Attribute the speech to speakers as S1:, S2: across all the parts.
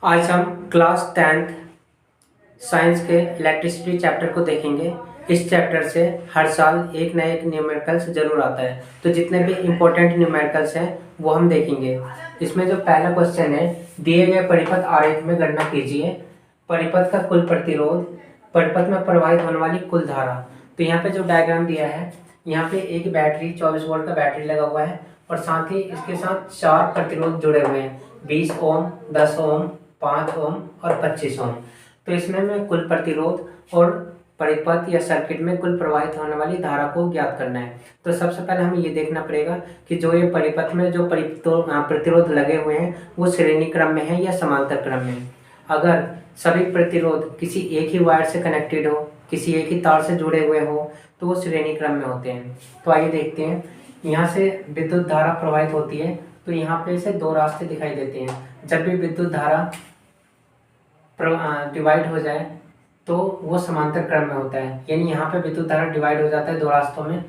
S1: आज हम class 10th science के इलेक्ट्रिसिटी चैप्टर को देखेंगे। इस चैप्टर से हर साल एक ना एक न्यूमेरिकल्स जरूर आता है, तो जितने भी इम्पोर्टेंट न्यूमेरिकल्स हैं वो हम देखेंगे। इसमें जो पहला क्वेश्चन है, दिए गए परिपथ आरेख में गणना कीजिए परिपथ का कुल प्रतिरोध, परिपथ में प्रवाहित होने वाली कुल धारा। तो यहाँ पे जो डायग्राम दिया है, यहाँ पे एक बैटरी 24 वोल्ट का बैटरी लगा हुआ है और साथ ही इसके साथ 4 प्रतिरोध जुड़े हुए हैं, 20 ओम, 10 ओम, 5 ओम और 25 ओम। तो इसमें मैं कुल प्रतिरोध और परिपथ या सर्किट में कुल प्रवाहित होने वाली धारा को ज्ञात करना है। तो सबसे पहले हमें ये देखना पड़ेगा कि जो ये परिपथ में जो प्रतिरोध लगे हुए हैं वो श्रेणी क्रम में है या समांतर क्रम में। अगर सभी प्रतिरोध किसी एक ही वायर से कनेक्टेड हो, किसी एक ही तार से जुड़े हुए हो, तो वो श्रेणी क्रम में होते हैं। तो आइए देखते हैं। यहाँ से विद्युत धारा प्रवाहित होती है, तो यहाँ पे से दो रास्ते दिखाई देते हैं। जब भी विद्युत धारा डिवाइड हो जाए तो वो समांतर क्रम में होता है, यानी यहाँ पे विद्युत धारा डिवाइड हो जाता है दो रास्तों में।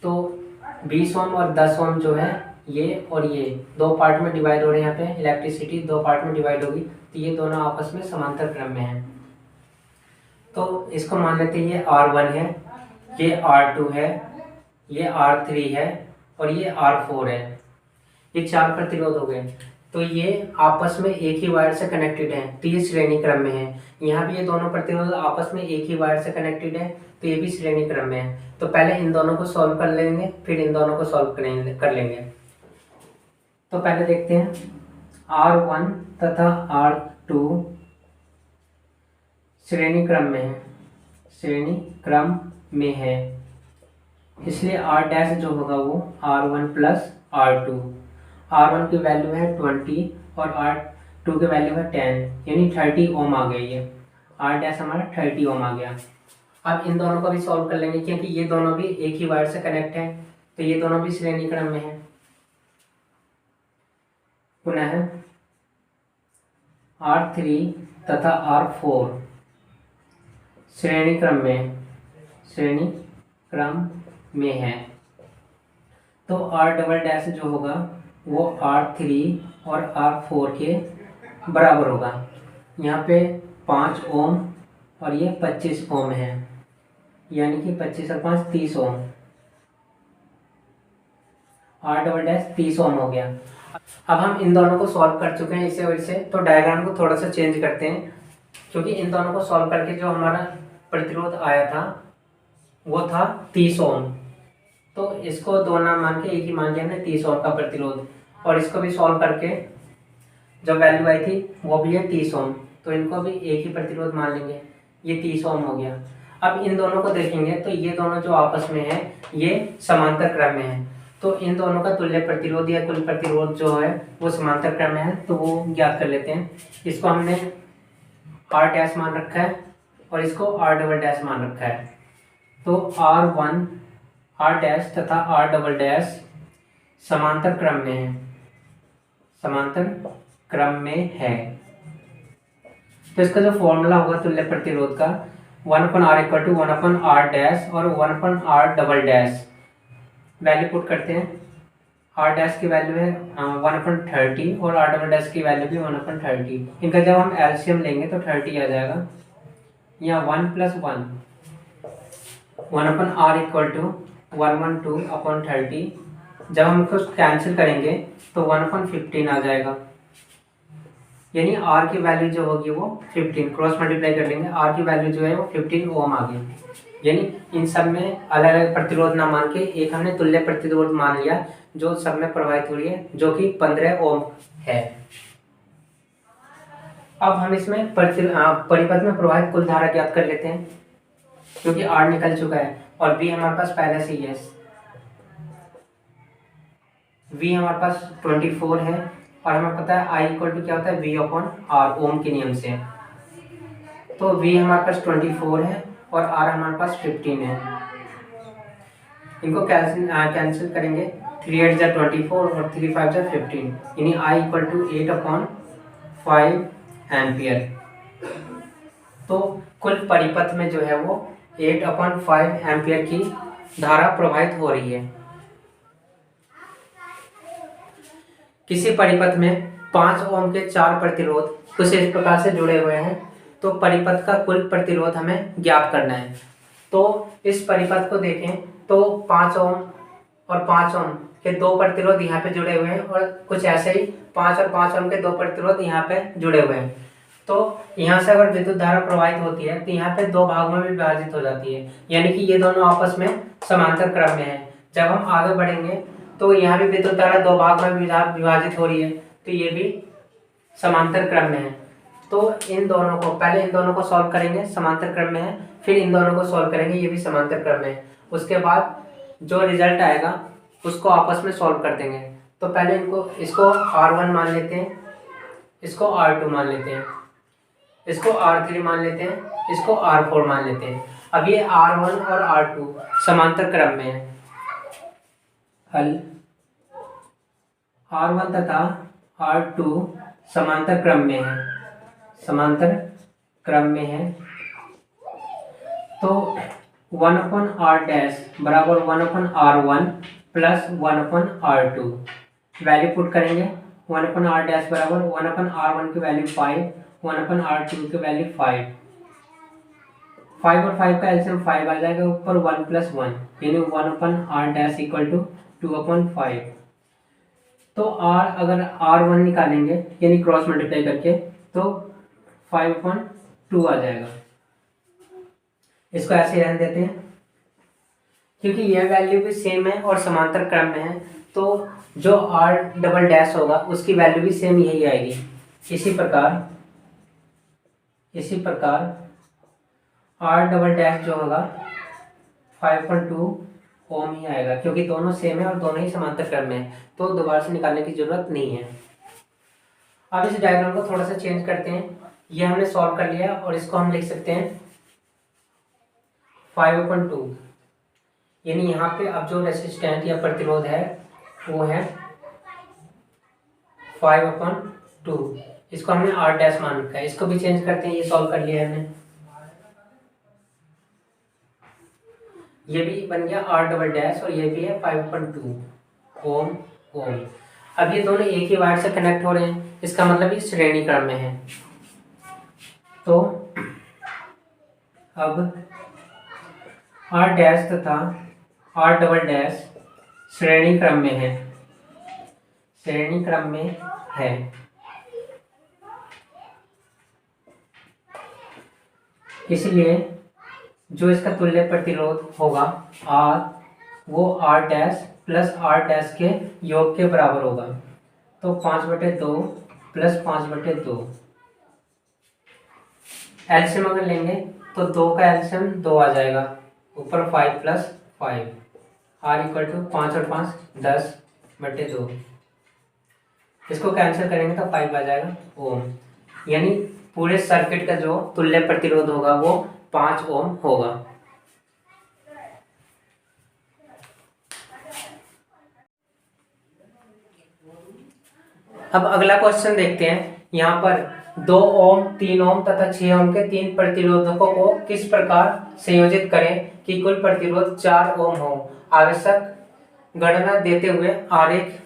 S1: तो 20 ओम और 10 ओम जो है ये और ये दो पार्ट में डिवाइड हो रहे हैं। यहाँ पे इलेक्ट्रिसिटी दो पार्ट में डिवाइड होगी, तो ये दोनों आपस में समांतर क्रम में है। तो इसको मान लेते हैं ये R1 है, ये R2 है, ये R3 है और ये R4 है। ये 4 प्रतिरोध हो गए। तो ये आपस में एक ही वायर से कनेक्टेड है, तो ये श्रेणी क्रम में है। यहाँ भी ये दोनों प्रतिरोध आपस में एक ही वायर से कनेक्टेड है, तो ये भी श्रेणी क्रम में है। तो पहले इन दोनों को सॉल्व कर लेंगे, फिर इन दोनों को सॉल्व कर लेंगे। तो पहले देखते हैं, R1 तथा R2 श्रेणी क्रम में है, श्रेणी क्रम में है, इसलिए R डैश जो होगा वो R1 प्लस R2। R1 की वैल्यू है 20 और R2 की वैल्यू है 10, यानी 30 ओम आ गया। ये R डैश हमारा 30 ओम आ गया। अब इन दोनों को भी सॉल्व कर लेंगे, क्योंकि ये दोनों भी एक ही वायर से कनेक्ट है, तो ये दोनों भी श्रेणी क्रम में है। पुनः R3 तथा R4 श्रेणी क्रम में है। तो R डबल डैश जो होगा वो R3 और R4 के बराबर होगा। यहाँ पे 5 ओम और ये 25 ओम है, यानी कि 25 और 5 30 ओम। R डबल डैश 30 ओम हो गया। अब हम इन दोनों को सॉल्व कर चुके हैं इसे और इसे, तो डायग्राम को थोड़ा सा चेंज करते हैं, क्योंकि इन दोनों को सॉल्व करके जो हमारा प्रतिरोध आया था वो था 30 ओम। तो इसको दो ना मान के एक ही मान लिया हमने 30 ओम का प्रतिरोध, और इसको भी सॉल्व करके जो वैल्यू आई थी वो भी है 30 ओम, तो इनको भी एक ही प्रतिरोध मान लेंगे, ये 30 ओम हो गया। अब इन दोनों को देखेंगे तो ये दोनों जो आपस में है ये समांतर क्रम में है, तो इन दोनों का तुल्य प्रतिरोध या कुल प्रतिरोध जो है वो समांतर क्रम में है, तो वो ज्ञात कर लेते हैं। इसको हमने R डैश मान रखा है और इसको R डबल डैश मान रखा है। तो R1 R डैश तथा R डबल डैश समांतर क्रम में है, समांतर क्रम में है। तो इसका जो फॉर्मूला होगा तुल्य प्रतिरोध का 1/R equal to 1/R dash और 1/R double dash. Value put करते हैं। R डैश की वैल्यू है 1/30 और R डबल डैश की वैल्यू भी 1/30। इनका जब हम एलसीएम लेंगे तो 30 आ जाएगा। यहाँ 1 + 1 1/R इक्वल टू 1/2/30। जब हम इसको कैंसिल करेंगे तो 1/15 आ जाएगा, यानी R की वैल्यू जो होगी वो 15, क्रॉस मल्टीप्लाई कर लेंगे, R की वैल्यू जो है वो 15 ओम आ गई। यानी इन सब में अलग अलग प्रतिरोध ना मान के एक हमने तुल्य प्रतिरोध मान लिया जो सब में प्रवाहित हो रही है, जो कि 15 ओम है। अब हम इसमें परिपथ में प्रवाहित कुल धारा ज्ञात कर लेते हैं, क्योंकि R निकल चुका है और V हमारे पास पहले से ही है। V हमारे पास 24 है और हमें पता है I इक्वल टू क्या होता है V/R, ओम के नियम से। तो V हमारे पास 24 है और R हमारे पास 15 है। इनको कैंसिल करेंगे, 3 8 = 24 और 3 5 = 15, यानी I इक्वल टू 8/5 एम्पियर। तो कुल परिपथ में जो है वो 8/5 एम्पियर की धारा प्रवाहित हो रही है। किसी परिपथ में 5 ओम के 4 प्रतिरोध कुछ इस प्रकार से जुड़े हुए हैं। तो परिपथ का कुल प्रतिरोध हमें ज्ञात करना है। तो इस परिपथ को देखें तो 5 ओम और 5 ओम के दो प्रतिरोध यहाँ पे जुड़े हुए हैं और कुछ ऐसे ही 5 और 5 ओम के दो प्रतिरोध यहाँ पे जुड़े हुए हैं। तो यहाँ से अगर विद्युत धारा प्रवाहित होती है तो यहाँ पे दो भागों में विभाजित हो जाती है, यानी कि ये दोनों आपस में समांतर क्रम में है। जब हम आगे बढ़ेंगे तो यहाँ भी विद्युत धारा दो भाग में विभाजित हो रही है, तो ये भी समांतर क्रम में है। तो इन दोनों को पहले इन दोनों को सॉल्व करेंगे, समांतर क्रम में है, फिर इन दोनों को सॉल्व करेंगे, ये भी समांतर क्रम में है। उसके बाद जो रिजल्ट आएगा उसको आपस में सॉल्व कर देंगे। तो पहले इसको R1 मान लेते हैं, इसको R2 मान लेते हैं, इसको R3 मान लेते हैं, इसको R4 मान लेते हैं। अब ये R1 और R2 समांतर क्रम में है। हल R1 तथा R2 समांतर क्रम में है, समांतर क्रम में है। तो 1/r डैश बराबर 1/r1 plus 1/r2 value put करेंगे। 1/r डैश बराबर 1/r1 की वैल्यू 5, 1/r2 की वैल्यू 5। 5 और 5 का एलसीएम 5 आ जाएगा, ऊपर 1 + 1 यानी 1/r डैश इक्वल टू 2/5। तो r अगर r1 निकालेंगे यानी क्रॉस मल्टीप्लाई करके तो 5/2 आ जाएगा। इसको ऐसे रहने देते हैं क्योंकि यह वैल्यू भी सेम है और समांतर क्रम में है, तो जो r डबल डैश होगा उसकी वैल्यू भी सेम यही आएगी। इसी प्रकार r डबल डैश जो होगा 5.2 ओम ही आएगा, क्योंकि दोनों सेम है और दोनों ही समांतर क्रम में है, तो दोबारा से निकालने की जरूरत नहीं है। अब इस डायग्राम को थोड़ा सा चेंज करते हैं। ये हमने सॉल्व कर लिया और इसको हम लिख सकते हैं 5/2, यानी यहाँ पे अब जो रेसिस्टेंट या प्रतिरोध है वो है 5/2। इसको हमने r डैश मान रखा है, इसको भी चेंज करते हैं। ये सॉल्व कर लिया है हमने, ये भी बन गया r डबल डैश और ये भी है 5/2 ओम। अब ये दोनों एक ही वायर से कनेक्ट हो रहे हैं, इसका मतलब ये श्रेणी क्रम में है। तो अब r डैश तथा r डबल डैश श्रेणी क्रम में है, श्रेणी क्रम में है। इसलिए जो इसका तुल्य प्रतिरोध होगा R, वो R dash plus R dash के योग के बराबर होगा। तो 5/2 प्लस 5/2 एलसीएम अगर लेंगे तो 2 का एलसीएम 2 आ जाएगा, ऊपर 5 + 5, R = 5 और 5 10/2। इसको कैंसिल करेंगे तो 5 आ जाएगा ओम, यानी पूरे सर्किट का जो तुल्य प्रतिरोध होगा वो 5 ओम होगा। अब अगला क्वेश्चन देखते हैं। यहाँ पर 2 ओम, 3 ओम तथा 6 ओम के 3 प्रतिरोधकों को किस प्रकार संयोजित करें कि कुल प्रतिरोध 4 ओम हो। आवश्यक गणना देते हुए आरेख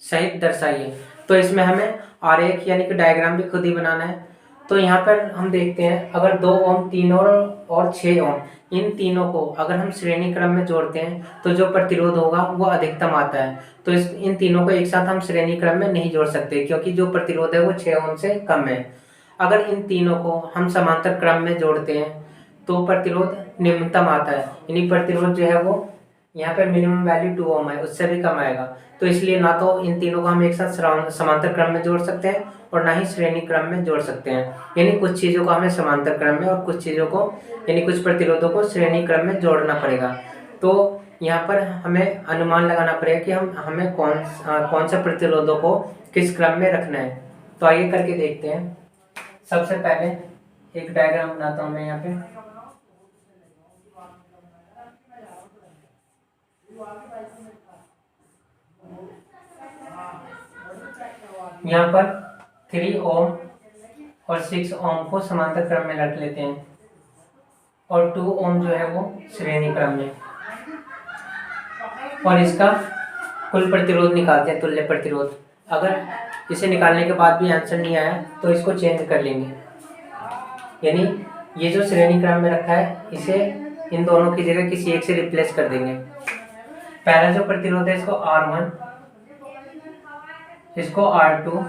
S1: सहित दर्शाइए। तो इसमें हमें आरेख यानी कि डायग्राम भी खुद ही बनाना है। तो यहाँ पर हम देखते हैं, अगर 2 ओम, 3 और 6 ओम, इन तीनों को अगर हम श्रेणी क्रम में जोड़ते हैं तो जो प्रतिरोध होगा वो अधिकतम आता है। तो इन तीनों को एक साथ हम श्रेणी क्रम में नहीं जोड़ सकते, क्योंकि जो प्रतिरोध है वो 6 ओम से कम है। अगर इन तीनों को हम समांतर क्रम में जोड़ते हैं तो प्रतिरोध निम्नतम आता है, यानी प्रतिरोध जो है वो यहाँ पर मिनिमम वैल्यू 2 ओम है, उससे भी कम आएगा। तो इसलिए ना तो इन तीनों को हम एक साथ समांतर क्रम में जोड़ सकते हैं और ना ही श्रेणी क्रम में जोड़ सकते हैं। यानी कुछ चीज़ों को हमें समांतर क्रम में और कुछ चीज़ों को यानी कुछ प्रतिरोधों को श्रेणी क्रम में जोड़ना पड़ेगा। तो यहाँ पर हमें अनुमान लगाना पड़ेगा कि हमें कौन सा प्रतिरोधों को किस क्रम में रखना है। तो आइए करके देखते हैं। सबसे पहले एक डायग्राम बनाता हूँ मैं यहाँ पे। यहाँ पर 3 ओम और 6 ओम को समांतर क्रम में रख लेते हैं और 2 ओम जो है वो श्रेणी क्रम में, और इसका कुल प्रतिरोध निकालते हैं, तुल्य प्रतिरोध। अगर इसे निकालने के बाद भी आंसर नहीं आया तो इसको चेंज कर लेंगे, यानी ये जो श्रेणी क्रम में रखा है इसे इन दोनों की जगह किसी एक से रिप्लेस कर देंगे। पहला जो प्रतिरोध है इसको R1, इसको R2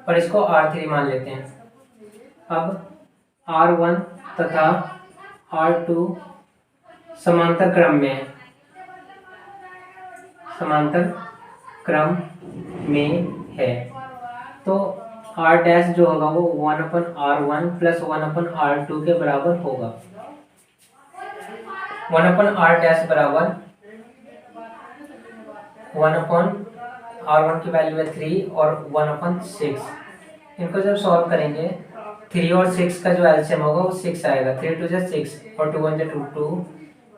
S1: और इसको R3 मान लेते हैं। अब R1 तथा R2 समांतर क्रम में है, समांतर क्रम में है, तो R डैश जो होगा वो 1/R1 प्लस 1/R2 के बराबर होगा। 1/R डैश बराबर 1/R1 की वैल्यू है 3 और 1/6। इनको जब सॉल्व करेंगे 3 और 6 का जो एलसीएम होगा वो 6 आएगा। 3 2 6 और 2 1 2 2,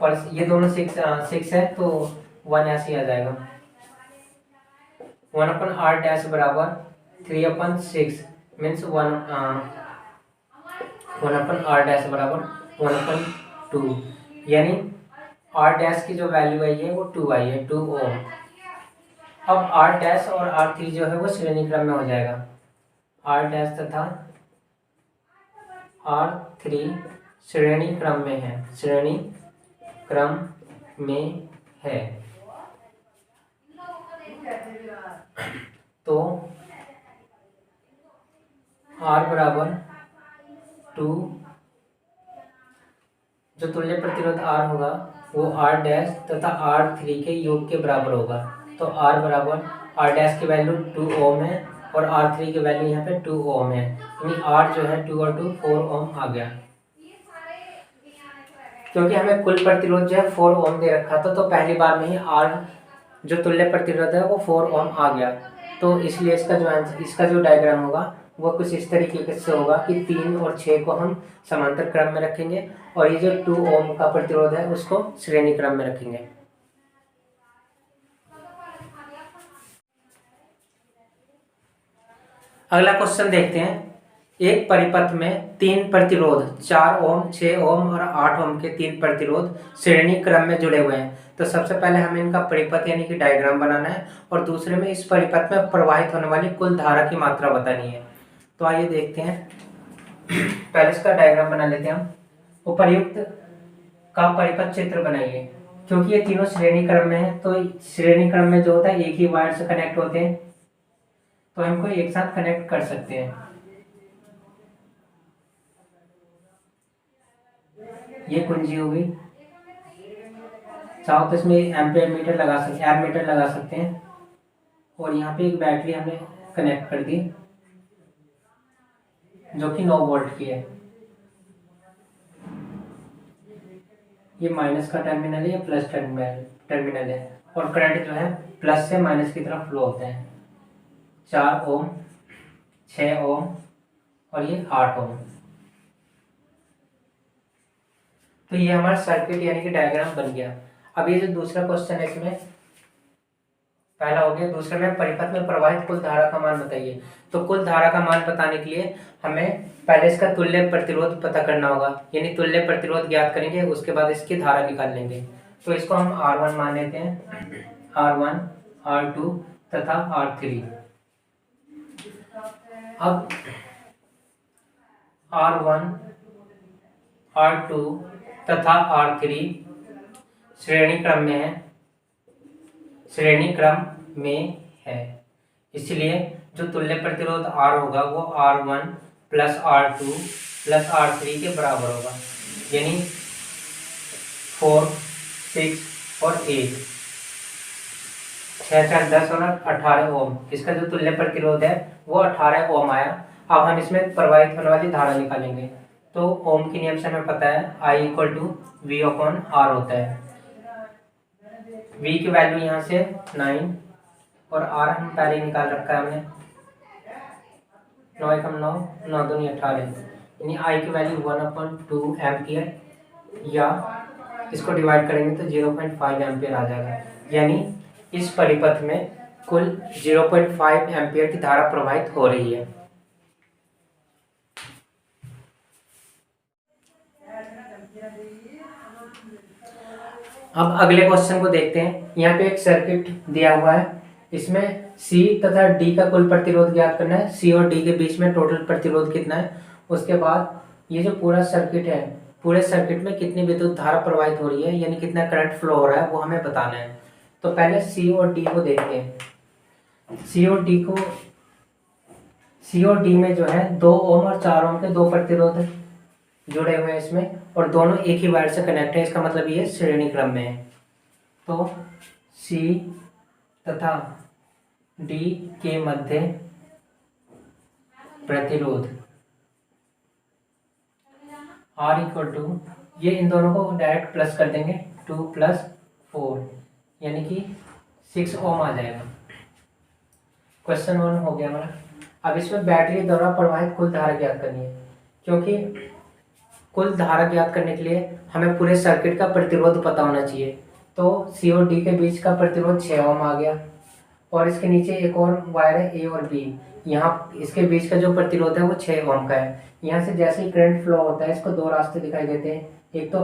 S1: पर ये दोनों 6 है तो 1 ऐसे ही आ जाएगा। 1/R डैश बराबर 3/6 मीन्स 1/R डैश बराबर 1/2, यानी R डैश की जो वैल्यू आई है वो 2 आई है, 2 ओम। अब R डैश और R3 जो है वो श्रेणी क्रम में हो जाएगा। R डैश तथा R3 श्रेणी क्रम में है, श्रेणी क्रम में है, तो R बराबर 2, जो तुल्य प्रतिरोध R होगा वो R डैश तथा R3 के योग के बराबर होगा। तो R बराबर R डैश की वैल्यू 2 ओम है और R3 की वैल्यू यहाँ पे 2 ओम है, यानी R जो है 2 और 2 4 ओम आ गया। क्योंकि हमें कुल प्रतिरोध जो है 4 ओम दे रखा था, तो पहली बार में ही R जो तुल्य प्रतिरोध है वो 4 ओम आ गया। तो इसलिए इसका जो डायग्राम होगा वो कुछ इस तरीके से होगा कि 3 और 6 को हम समांतर क्रम में रखेंगे और ये जो 2 ओम का प्रतिरोध है उसको श्रेणी क्रम में रखेंगे। अगला क्वेश्चन देखते हैं। एक परिपथ में 3 प्रतिरोध 4 ओम, 6 ओम और 8 ओम के 3 प्रतिरोध श्रेणी क्रम में जुड़े हुए हैं। तो सबसे पहले हमें इनका परिपथ यानी कि डायग्राम बनाना है और दूसरे में इस परिपथ में प्रवाहित होने वाली कुल धारा की मात्रा बतानी है। तो आइए देखते हैं। पहले इसका डायग्राम बना लेते हैं हम। उपर्युक्त का परिपथ चित्र बनाइए। क्योंकि ये तीनों श्रेणी क्रम में है तो श्रेणी क्रम में जो होता है एक ही वायर से कनेक्ट होते हैं, तो हमको एक साथ कनेक्ट कर सकते हैं। ये कुंजी हो गई, चाहो तो इसमें एम्पीयर मीटर लगा सकते हैं, एम मीटर लगा सकते हैं, और यहाँ पे एक बैटरी हमने कनेक्ट कर दी जो कि 9 वोल्ट की है। ये माइनस का टर्मिनल है, ये प्लस टर्मिनल है, और करंट जो है प्लस से माइनस की तरफ फ्लो होते हैं। 4 ओम, 6 ओम और ये 8 ओम। तो ये हमारा सर्किट यानी कि डायग्राम बन गया। अब ये जो दूसरा क्वेश्चन है इसमें पहला हो गया, दूसरे में परिपथ में प्रवाहित कुल धारा का मान बताइए। तो कुल धारा का मान बताने के लिए हमें पहले इसका तुल्य प्रतिरोध पता करना होगा, यानी तुल्य प्रतिरोध ज्ञात करेंगे, उसके बाद इसकी धारा निकाल लेंगे। तो इसको हम R1 मान लेते हैं, R1, R2 तथा R3। अब R1, R2 तथा R3 श्रेणी क्रम में है, श्रेणी क्रम में है, इसलिए जो तुल्य प्रतिरोध R होगा वो R1 plus R2 plus R3 के बराबर होगा, यानी 4, 6 और 8, 6 4 10 और 18 ओम। इसका जो तुल्य प्रतिरोध है वो 18 ओम आया। अब हम इसमें प्रवाहित होने वाली धारा निकालेंगे। तो ओम के नियम से हमें पता है I = V/R होता है। V की वैल्यू यहाँ से 9 और R हम पहले ही निकाल रखा है हमने, 9 × 9, 9 दूनी 18, यानी I की वैल्यू 1/2 एम्पियर, या इसको डिवाइड करेंगे तो 0.5 एम्पियर आ जाएगा। यानी इस परिपथ में कुल 0.5 एम्पियर की धारा प्रवाहित हो रही है। अब अगले क्वेश्चन को देखते हैं। यहाँ पे एक सर्किट दिया हुआ है, इसमें सी तथा डी का कुल प्रतिरोध ज्ञात करना है, सी और डी के बीच में टोटल प्रतिरोध कितना है। उसके बाद ये जो पूरा सर्किट है, पूरे सर्किट में कितनी विद्युत धारा प्रवाहित हो रही है, यानी कितना करंट फ्लो हो रहा है, वो हमें बताना है। तो पहले सी और डी को देखते हैं। सी और डी में जो है 2 ओम और 4 ओम के दो प्रतिरोध जुड़े हुए हैं इसमें, और दोनों एक ही वायर से कनेक्ट है, इसका मतलब ये श्रेणी क्रम में है। तो सी तथा डी के मध्य प्रतिरोध R इक्वल टू, ये इन दोनों को डायरेक्ट प्लस कर देंगे, 2 + 4 यानी कि 6 ओम आ जाएगा। क्वेश्चन 1 हो गया हमारा। अब इसमें बैटरी द्वारा प्रवाहित कुल धारा ज्ञात करनी है, क्योंकि कुल धारा ज्ञात करने के लिए हमें पूरे सर्किट का प्रतिरोध पता होना चाहिए। तो सी और डी के बीच का प्रतिरोध 6 ओम आ गया, और इसके नीचे एक और वायर है ए और बी, यहाँ इसके बीच का जो प्रतिरोध है वो 6 ओम का है। यहाँ से जैसे ही करंट फ्लो होता है, इसको दो रास्ते दिखाई देते हैं, एक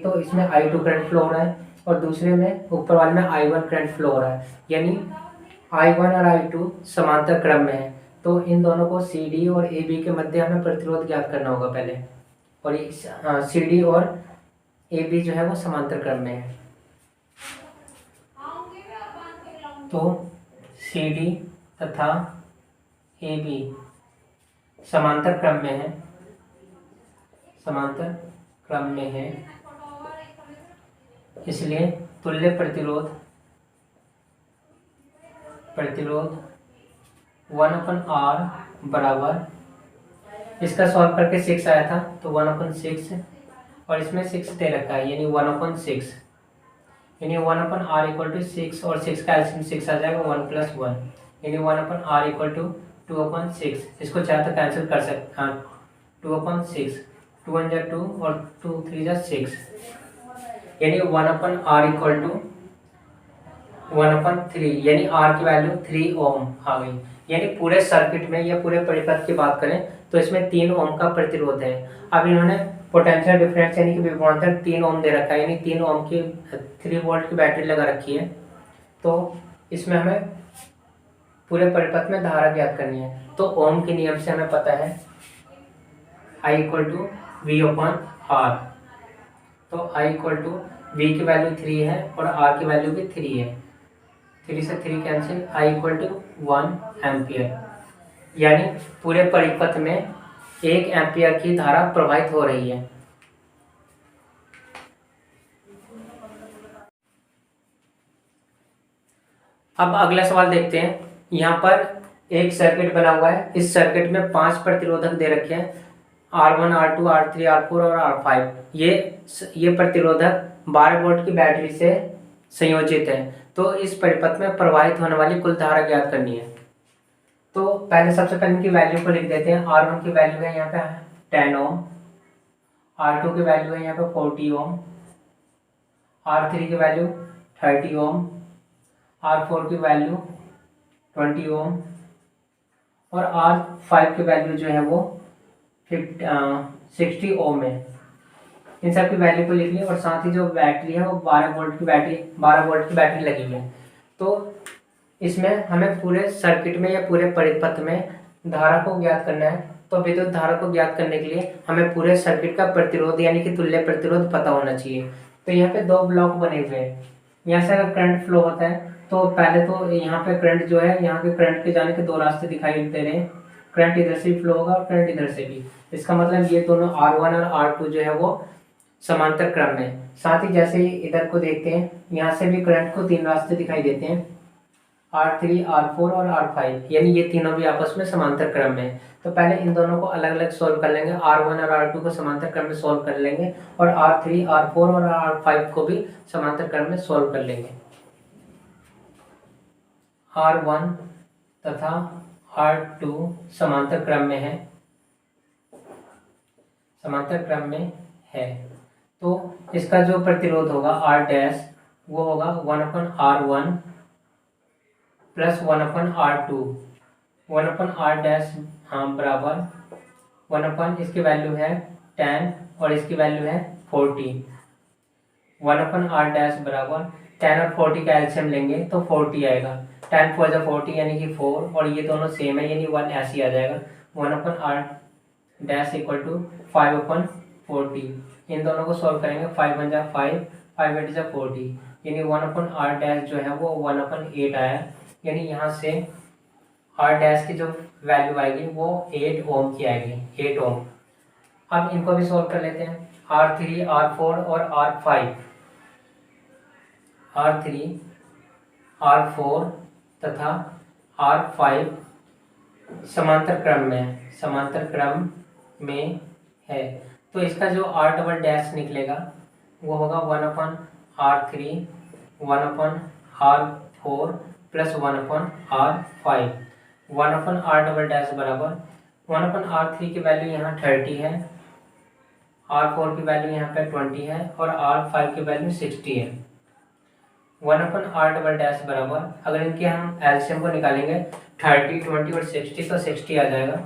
S1: तो इसमें I2 करंट फ्लो हो रहा है, और दूसरे में ऊपर वाले में I1 करंट फ्लो हो रहा है, यानी I1 और I2 समांतर क्रम में है। तो इन दोनों को CD और AB के मध्य हमें प्रतिरोध ज्ञात करना होगा पहले, और CD और AB जो है वो समांतर क्रम में है। तो CD तथा AB समांतर क्रम में है, इसलिए तुल्य प्रतिरोध 1/R बराबर, इसका सॉल्व करके 6 आया था, तो 1/6, और इसमें 6 दे रखा है, यानी 1/6, यानी 1/R इक्वल टू 6, और 6 का एलसीएम 6 आ जाएगा, 1 + 1, यानी 1/R इक्वल टू 2/6। इसको चाहे तो कैंसिल कर सकते हैं, 2/6, 2 × 2 और 2 × 3 = 6, यानी 1/R इक्वल टू 1/3, यानी R की वैल्यू 3 ओम आ गई। यानी पूरे सर्किट में या पूरे परिपथ की बात करें तो इसमें 3 ओम का प्रतिरोध है। अब इन्होंने पोटेंशियल डिफरेंस यानी कि विभवांतर 3 ओम दे रखा है, यानी 3 ओम की 3 वोल्ट की बैटरी लगा रखी है। तो इसमें हमें पूरे परिपथ में धारा ज्ञात करनी है। तो ओम के नियम से हमें पता है I इक्वल टू V/R। तो I इक्वल टू V की वैल्यू 3 है और R की वैल्यू भी 3 है, 3 से 3 cancel, I equal to 1 ampere, यानी पूरे परिपथ में 1 एम्पियर की धारा प्रवाहित हो रही है। अब अगला सवाल देखते हैं। यहाँ पर एक सर्किट बना हुआ है, इस सर्किट में 5 प्रतिरोधक दे रखे हैं, R1, R2, R3, R4 और R5। ये प्रतिरोधक 12 वोल्ट की बैटरी से संयोजित है। तो इस परिपथ में प्रवाहित होने वाली कुल धारा ज्ञात करनी है। तो पहले सबसे पहले इनकी वैल्यू को लिख देते हैं। R1 की वैल्यू है यहाँ पे 10 ओम, R2 की वैल्यू है यहाँ पे 40 ओम, R3 की वैल्यू 30 ओम, R4 की वैल्यू 20 ओम, और R5 की वैल्यू जो है वो 60 ओम है। इन सब की वैल्यू को लिख लिया, और साथ ही जो बैटरी है वो 12 वोल्ट की बैटरी लगी हुई है। तो इसमें हमें पूरे सर्किट में या पूरे परिपथ में धारा को ज्ञात करना है। तो विद्युत धारा को ज्ञात करने के लिए हमें पूरे सर्किट का प्रतिरोध यानी कि तुल्य प्रतिरोध पता होना चाहिए। तो यहाँ पे 2 ब्लॉक बने हुए हैं। यहाँ से अगर करंट फ्लो होता है तो पहले तो यहाँ पे करंट जो है, यहाँ के करंट के जाने के 2 रास्ते दिखाई दे रहे हैं, करंट इधर से भी फ्लो होगा और करंट इधर से भी। इसका मतलब ये दोनों R1 और R2 जो है वो समांतर क्रम में। साथ ही जैसे इधर को देखते हैं, यहाँ से भी करंट को 3 रास्ते दिखाई देते हैं, R3, R4 और R5, यानी ये तीनों भी आपस में समांतर क्रम में है। तो पहले इन दोनों को अलग अलग सोल्व कर लेंगे, R1 और R2 को समांतर क्रम में सोल्व कर लेंगे, और R3, R4 और R5 को भी समांतर क्रम में सोल्व कर लेंगे। R1 तथा R2 समांतर क्रम में है, तो इसका जो प्रतिरोध होगा R' वो होगा 1/R1 प्लस 1/R2, 1/R' बराबर 1/ इसकी वैल्यू है 10 और इसकी वैल्यू है 40। 1/R' बराबर 10 और 40 का एलसीएम लेंगे तो 40 आएगा, 10 4 जा 40 यानी कि 4, और ये दोनों सेम है यानी 1 ऐसे ही आ जाएगा। 1/r dash equal to 5/40। इन दोनों को सॉल्व करेंगे, 5 1 जा 5, 5 8 जा 40, यानी 1/r डैश जो है वो 1/8 आया। यानी यहाँ से r डैश की जो वैल्यू आएगी वो 8 ओम की आएगी, 8 ओम। अब इनको भी सॉल्व कर लेते हैं, R3 R4 और R5, R3 R4 तथा R5 समांतर क्रम में है। तो इसका जो r डबल डैश निकलेगा वो होगा 1/r3 1/r4 plus 1/r5। 1/r double dash बराबर 1/r3 की वैल्यू यहाँ 30 है, R4 की वैल्यू यहाँ पे 20 है और R5 की वैल्यू 60 है। 1/r डबल डैश बराबर, अगर इनके हम एलसीएम को निकालेंगे 30 20 और 60 तो 60 आ जाएगा।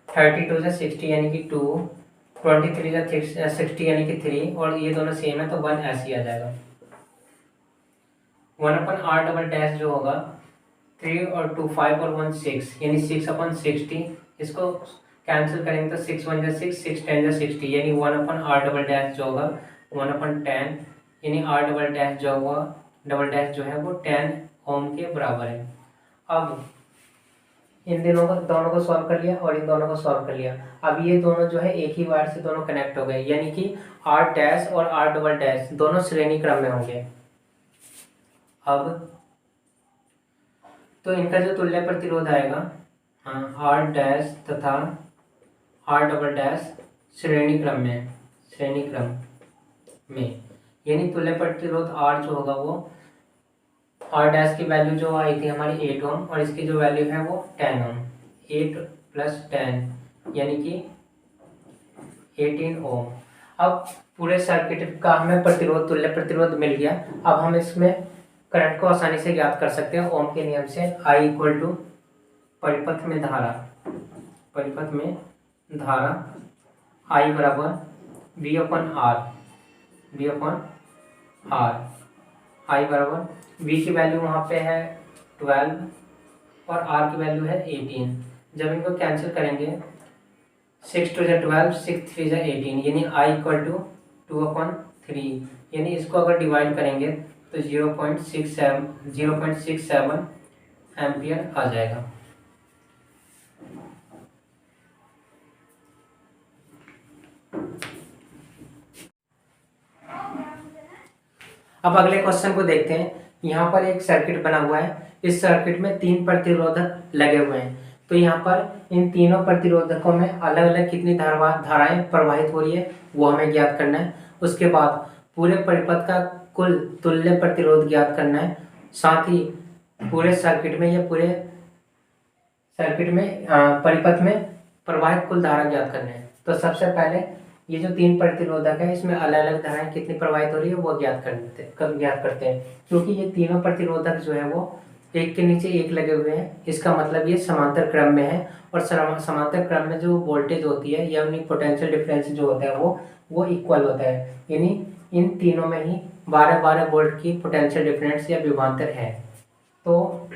S1: 32 से 60 यानी कि 2, 23 से 60 यानी कि 3, और ये दोनों सेम है तो 1 ऐसे ही आ जाएगा। 1/r डबल डैश जो होगा 3 और 2 5 और 1 6 यानी 6/60। इसको कैंसिल करेंगे तो 6 1 जा 6, 6 10 जा 60, यानी 1/r डबल डैश जो होगा 1/10, यानी r डबल डैश जो होगा डबल डैश जो है वो 10 ओम के बराबर है। अब इन दोनों को सॉल्व कर लिया और इन दोनों को सॉल्व कर लिया। अब ये दोनों जो है एक ही वायर से दोनों कनेक्ट हो गए, यानी कि r डैश और r डबल डैश दोनों श्रेणी क्रम में होंगे। अब तो इनका जो तुल्य प्रतिरोध आएगा, r डैश तथा r डबल डैश श्रेणी क्रम में, यानी तुल्य प्रतिरोध r जो होगा वो r डैश की वैल्यू जो आई थी हमारी 8 ओम और इसकी जो वैल्यू है वो 10 ओम, 8 प्लस 10 यानी कि 18 ओम। अब पूरे सर्किट का हमें प्रतिरोध तुल्य प्रतिरोध मिल गया। अब हम इसमें करंट को आसानी से ज्ञात कर सकते हैं ओम के नियम से। I इक्वल टू परिपथ में धारा I बराबर V/R, I बराबर V की वैल्यू वहाँ पे है 12 और R की वैल्यू है 18। जब इनको कैंसिल करेंगे 6 2 जा 12, 6 3 जा 18, यानी I इक्वल टू 2/3, यानी इसको अगर डिवाइड करेंगे तो 0.67 एम्पियर आ जाएगा। अब अगले क्वेश्चन को देखते हैं। यहाँ पर एक सर्किट बना हुआ है, इस सर्किट में 3 प्रतिरोधक लगे हुए हैं। तो यहाँ पर इन तीनों प्रतिरोधकों में अलग अलग कितनी धाराएं प्रवाहित हो रही है वो हमें ज्ञात करना है। उसके बाद पूरे परिपथ का कुल तुल्य प्रतिरोध ज्ञात करना है। साथ ही पूरे सर्किट में परिपथ में प्रवाहित कुल धारा ज्ञात करना है। तो सबसे पहले ये जो 3 प्रतिरोधक है इसमें अलग अलग धाराएं कितनी प्रवाहित हो रही है वो ज्ञात करते हैं। क्योंकि ये तीनों प्रतिरोधक जो है वो एक के नीचे एक लगे हुए हैं, इसका मतलब ये समांतर क्रम में है। और समांतर क्रम में जो वोल्टेज होती है या उनकी पोटेंशियल डिफरेंस जो होता है वो इक्वल होता है, यानी इन तीनों में ही 12 वोल्ट की पोटेंशियल डिफरेंस या विभवांतर है। तो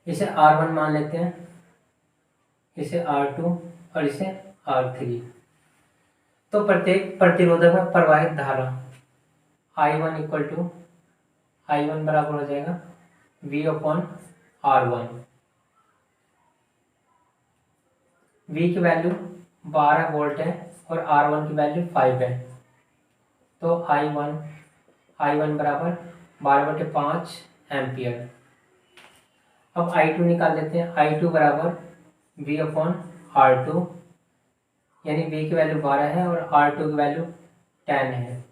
S1: इसे R1 मान लेते हैं, इसे R2 और इसे R3। तो प्रत्येक प्रतिरोधक में प्रवाहित धारा I1 बराबर हो जाएगा V/R1। V की वैल्यू 12 वोल्ट है और R1 की वैल्यू 5 है। तो I1 बराबर 12/5 एम्पियर। अब I2 निकाल देते हैं। I2 बराबर V/R2, यानी V की वैल्यू 12 है और R2 की वैल्यू 10 है।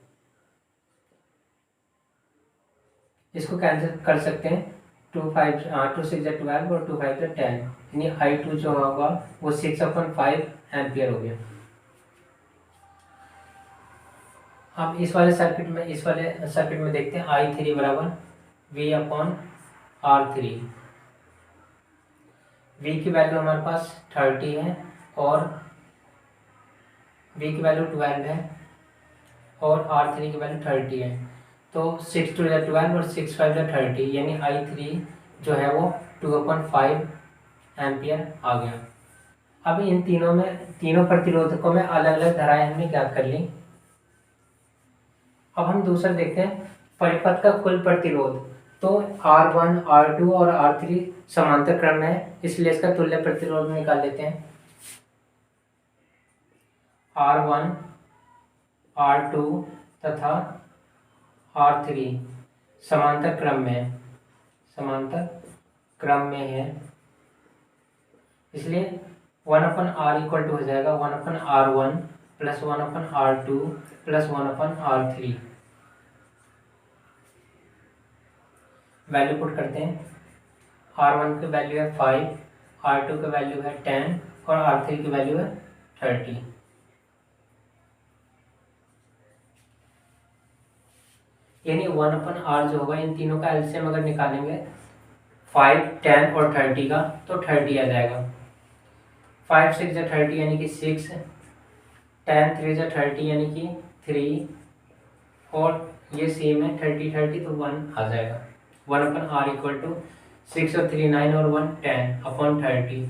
S1: इसको कैंसिल कर सकते हैं, 2 6 12 और 2 5 10, यानी I2 जो होगा वो 6/5 एम्पियर हो गया। अब इस वाले सर्किट में देखते हैं I3 बराबर V/R3। V की वैल्यू हमारे पास 30 है और V की वैल्यू 12 है और R3 की वैल्यू 30 है। तो 6 2 12 और 6 5 30, यानी I3 जो है वो 2/5 एम्पियर आ गया। अब इन तीनों प्रतिरोधकों में अलग अलग धाराएं हमने ज्ञात कर ली। अब हम दूसरा देखते हैं परिपथ का कुल प्रतिरोध। तो R1, R2 और R3 समांतर क्रम में है, इसलिए इसका तुल्य प्रतिरोध निकाल लेते हैं। R1, R2 तथा R3 समांतर क्रम में है, इसलिए 1/R इक्वल टू हो जाएगा 1/R1 plus 1/R2 plus 1/R3। Value put करते हैं। R1 की वैल्यू है 5, R2 की वैल्यू है 10 और R3 की वैल्यू है 30। यानी 1/R जो होगा, इन तीनों का एलसीएम अगर निकालेंगे 5, 10 और 30 का, तो 30 आ जाएगा। 5 6 या 30 यानी कि 6, 10 3 या 30 यानी कि 3, और ये सेम है 30 30 तो 1 आ जाएगा। 1/R इक्वल टू 6 और 3 9 और 1 10/30।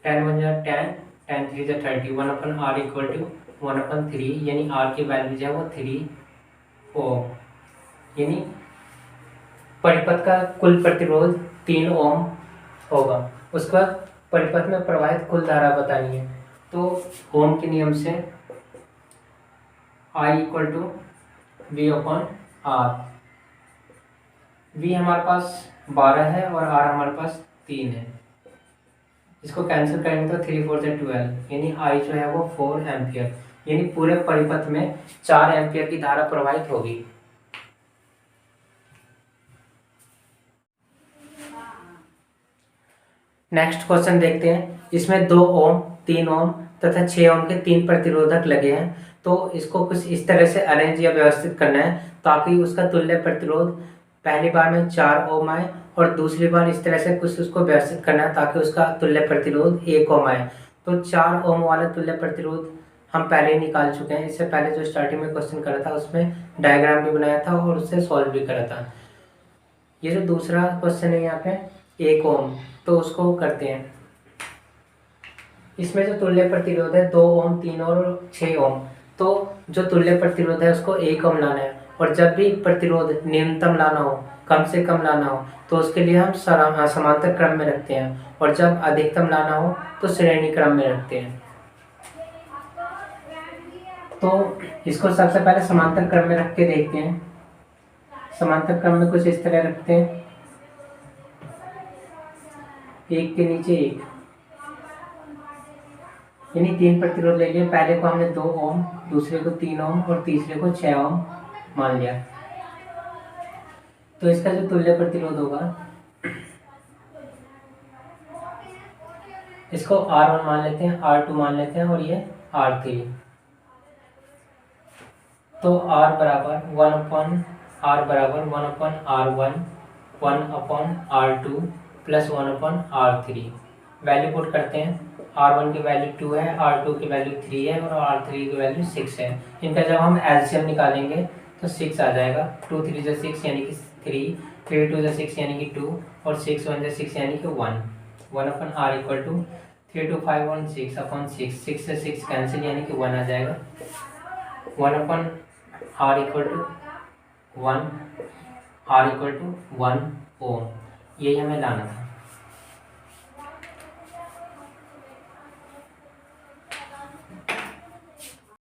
S1: 10 1 या 10, 10 3 या 30, 1/R इक्वल टू 1/3, यानी R की वैल्यू जो है वो 3 ओम। यानी परिपथ का कुल प्रतिरोध 3 ओम होगा। उसके बाद परिपथ में प्रवाहित कुल धारा बतानी है। तो ओम के नियम से I equal to V/R। V हमारे पास 12 है और R हमारे पास 3 है। इसको कैंसिल करेंगे तो 3 4 से 12, यानी I जो है वो 4 एम्पियर। यानी पूरे परिपथ में 4 एम्पियर की धारा प्रवाहित होगी। नेक्स्ट क्वेश्चन देखते हैं। इसमें 2 ओम, 3 ओम तथा 6 ओम के 3 प्रतिरोधक लगे हैं। तो इसको कुछ इस तरह से अरेंज या व्यवस्थित करना है ताकि उसका तुल्य प्रतिरोध पहली बार में 4 ओम आए और दूसरी बार इस तरह से कुछ उसको व्यवस्थित करना है ताकि उसका तुल्य प्रतिरोध 1 ओम आए। तो 4 ओम वाला तुल्य प्रतिरोध हम पहले ही निकाल चुके हैं। इससे पहले जो स्टार्टिंग में क्वेश्चन करा था उसमें डायग्राम भी बनाया था और उससे सॉल्व भी करा था। ये जो दूसरा क्वेश्चन है यहाँ पे 1 ओम, तो उसको करते हैं। इसमें जो तुल्य प्रतिरोध है 2 ओम, 3 और 6 ओम, तो जो तुल्य प्रतिरोध है उसको 1 ओम लाना है। और जब भी प्रतिरोध न्यूनतम लाना हो, कम से कम लाना हो, तो उसके लिए हम समांतर क्रम में रखते हैं, और जब अधिकतम लाना हो तो श्रेणी क्रम में रखते हैं। तो इसको सबसे पहले समांतर क्रम में रख के देखते हैं। समांतर क्रम में कुछ इस तरह रखते हैं, एक के नीचे एक, यानी 3 प्रतिरोध ले लिए। पहले को हमने 2 ओम, दूसरे को 3 ओम और तीसरे को 6 ओम मान लिया। तो इसका जो तुल्य प्रतिरोध होगा, इसको R1 मान लेते हैं, R2 मान लेते हैं और ये R3। तो R बराबर 1/R1 1/R2 plus 1/R3। Value put करते हैं। R1 की वैल्यू 2 है, R2 की वैल्यू 3 है और R3 की वैल्यू 6 है। इनका जब हम एलसीएम निकालेंगे तो 6 आ जाएगा। 2 3 जा 6 यानी कि 3, 3 2 जा 6 यानी कि 2 और 6 1 जा 6 यानी कि 1। 1/R इक्वल टू 3 2 5 1 6/6, 6 से 6 कैंसिल यानी कि 1 आ जाएगा। 1/R equal to 1, R equal to 1 ohm. यही हमें लाना था।